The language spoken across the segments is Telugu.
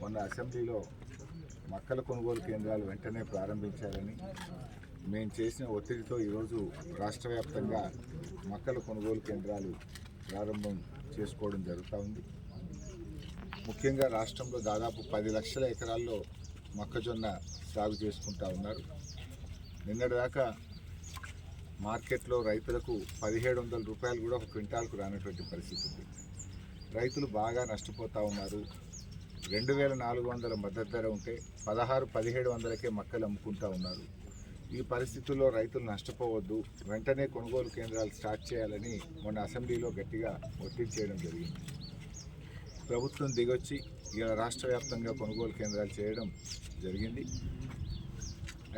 మొన్న అసెంబ్లీలో మక్కల కొనుగోలు కేంద్రాలు వెంటనే ప్రారంభించాలని మేము చేసిన ఒత్తిడితో ఈరోజు రాష్ట్ర వ్యాప్తంగా మక్కల కొనుగోలు కేంద్రాలు ప్రారంభం చేసుకోవడం జరుగుతూ ఉంది. ముఖ్యంగా రాష్ట్రంలో దాదాపు 10 లక్షల ఎకరాల్లో మొక్కజొన్న సాగు చేసుకుంటూ ఉన్నారు. నిన్నటిదాకా మార్కెట్లో రైతులకు 1700 రూపాయలు కూడా ఒక క్వింటాల్కు రానటువంటి పరిస్థితి ఉంది. రైతులు బాగా నష్టపోతూ ఉన్నారు. 2400 మద్దతు ధర ఉంటే 1600-1700కే మక్కలు అమ్ముకుంటూ ఉన్నారు. ఈ పరిస్థితుల్లో రైతులు నష్టపోవద్దు, వెంటనే కొనుగోలు కేంద్రాలు స్టార్ట్ చేయాలని మొన్న అసెంబ్లీలో గట్టిగా ఒత్తిడి చేయడం జరిగింది. ప్రభుత్వం దిగొచ్చి ఇలా రాష్ట్ర వ్యాప్తంగా కొనుగోలు కేంద్రాలు చేయడం జరిగింది.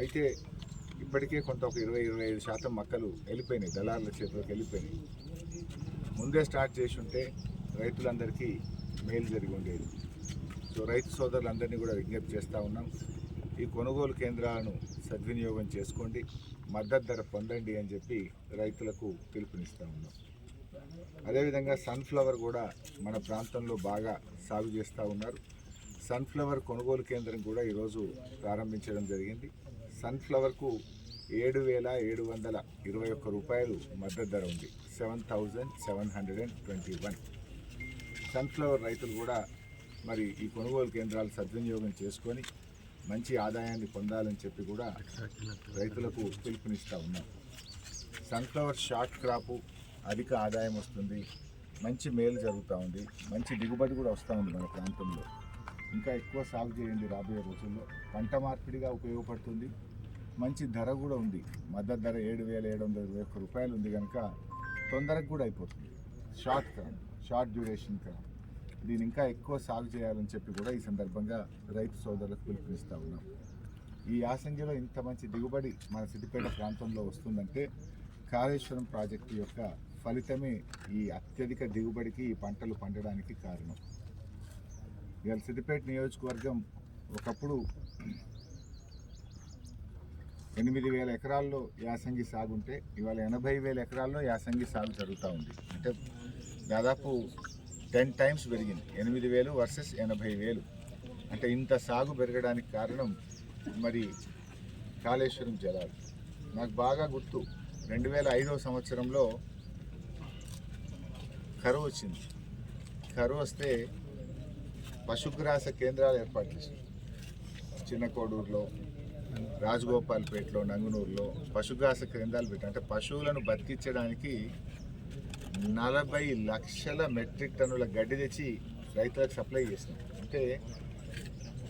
అయితే ఇప్పటికే కొంత ఒక 20-25% మక్కలు వెళ్ళిపోయినాయి, దళారుల చేతిలోకి వెళ్ళిపోయినాయి. ముందే స్టార్ట్ చేసి ఉంటే రైతులందరికీ మేలు జరిగి ఉండేది. సో రైతు సోదరులందరినీ కూడా విజ్ఞప్తి చేస్తూ ఉన్నాం, ఈ కొనుగోలు కేంద్రాలను సద్వినియోగం చేసుకోండి, మద్దతు ధర పొందండి అని చెప్పి రైతులకు పిలుపునిస్తూ ఉన్నాం. అదేవిధంగా సన్ఫ్లవర్ కూడా మన ప్రాంతంలో బాగా సాగు చేస్తూ ఉన్నారు. సన్ఫ్లవర్ కొనుగోలు కేంద్రం కూడా ఈరోజు ప్రారంభించడం జరిగింది. సన్ఫ్లవర్కు 7,721 రూపాయలు మద్దతు ధర ఉంది, 7,721. సన్ఫ్లవర్ రైతులు కూడా మరి ఈ కొనుగోలు కేంద్రాలు సద్వినియోగం చేసుకొని మంచి ఆదాయాన్ని పొందాలని చెప్పి కూడా రైతులకు పిలుపునిస్తూ ఉన్నాం. సన్ఫ్లవర్ షార్ట్ క్రాపు, అధిక ఆదాయం వస్తుంది, మంచి మేలు జరుగుతూ ఉంది, మంచి దిగుబడి కూడా వస్తూ ఉంది. మన ప్రాంతంలో ఇంకా ఎక్కువ సాగు చేయండి, రాబోయే రోజుల్లో పంట మార్పిడిగా ఉపయోగపడుతుంది, మంచి ధర కూడా ఉంది. మద్దతు ధర 7,721 రూపాయలు ఉంది కనుక తొందరగా కూడా అయిపోతుంది. షార్ట్ డ్యూరేషన్ క్రాప్, దీని ఇంకా ఎక్కువ సాగు చేయాలని చెప్పి కూడా ఈ సందర్భంగా రైతు సోదరులకు పిలుపునిస్తూ ఉన్నాం. ఈ యాసంగిలో ఇంత మంచి దిగుబడి మన సిద్దిపేట ప్రాంతంలో వస్తుందంటే కాళేశ్వరం ప్రాజెక్టు యొక్క ఫలితమే ఈ అత్యధిక దిగుబడికి, ఈ పంటలు పండడానికి కారణం. ఇవాళ సిద్దిపేట నియోజకవర్గం ఒకప్పుడు 8,000 ఎకరాల్లో యాసంగి సాగు ఉంటే ఇవాళ 80,000 ఎకరాల్లో యాసంగి సాగు జరుగుతూ ఉంది. అంటే దాదాపు 10 టైమ్స్ పెరిగింది. 8,000 వర్సెస్ 80,000. అంటే ఇంత సాగు పెరగడానికి కారణం మరి కాళేశ్వరం జలాలు. నాకు బాగా గుర్తు, 2005వ సంవత్సరంలో కరువు వచ్చింది. కరువు వస్తే పశుగ్రాస కేంద్రాలు ఏర్పాటు చేశారు. చిన్న కోడూరులో, రాజగోపాల్పేటలో, నంగునూరులో పశుగ్రాస కేంద్రాలు పెట్టారు. అంటే పశువులను బతికించడానికి 40 లక్షల మెట్రిక్ టన్నుల గడ్డి తెచ్చి రైతులకు సప్లై చేసినాం. అంటే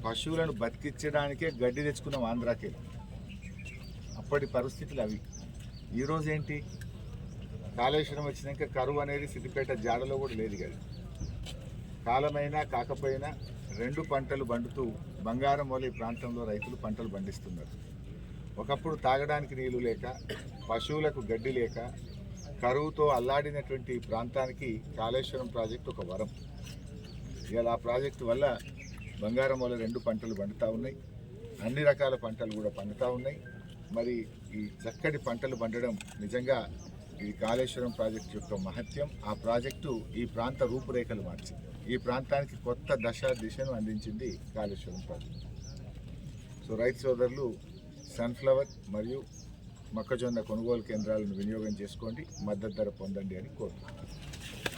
పశువులను బతికించడానికే గడ్డి తెచ్చుకున్నాం ఆంధ్రాకి. అప్పటి పరిస్థితులు అవి. ఈరోజు ఏంటి, కాళేశ్వరం వచ్చినాక కరువు అనేది సిద్దిపేట జాడలో కూడా లేదు కదా. కాలమైనా కాకపోయినా 2 పంటలు పండుతూ బంగారమౌళి ప్రాంతంలో రైతులు పంటలు పండిస్తున్నారు. ఒకప్పుడు తాగడానికి నీళ్లు లేక, పశువులకు గడ్డి లేక, కరువుతో అల్లాడినటువంటి ప్రాంతానికి కాళేశ్వరం ప్రాజెక్టు ఒక వరం. ఇవాళ ఆ ప్రాజెక్టు వల్ల బంగారమౌళి 2 పంటలు పండుతూ ఉన్నాయి, అన్ని రకాల పంటలు కూడా పండుతూ ఉన్నాయి. మరి ఈ చక్కటి పంటలు పండడం నిజంగా ఇది కాళేశ్వరం ప్రాజెక్టు యొక్క మహత్యం. ఆ ప్రాజెక్టు ఈ ప్రాంత రూపురేఖలు మార్చింది, ఈ ప్రాంతానికి కొత్త దిశను అందించింది కాళేశ్వరం ప్రాజెక్టు. సో రైతు సోదరులు సన్ఫ్లవర్ మరియు మొక్కజొన్న కొనుగోలు కేంద్రాలను వినియోగం చేసుకోండి, మద్దతు ధర పొందండి అని కోరుతున్నాను.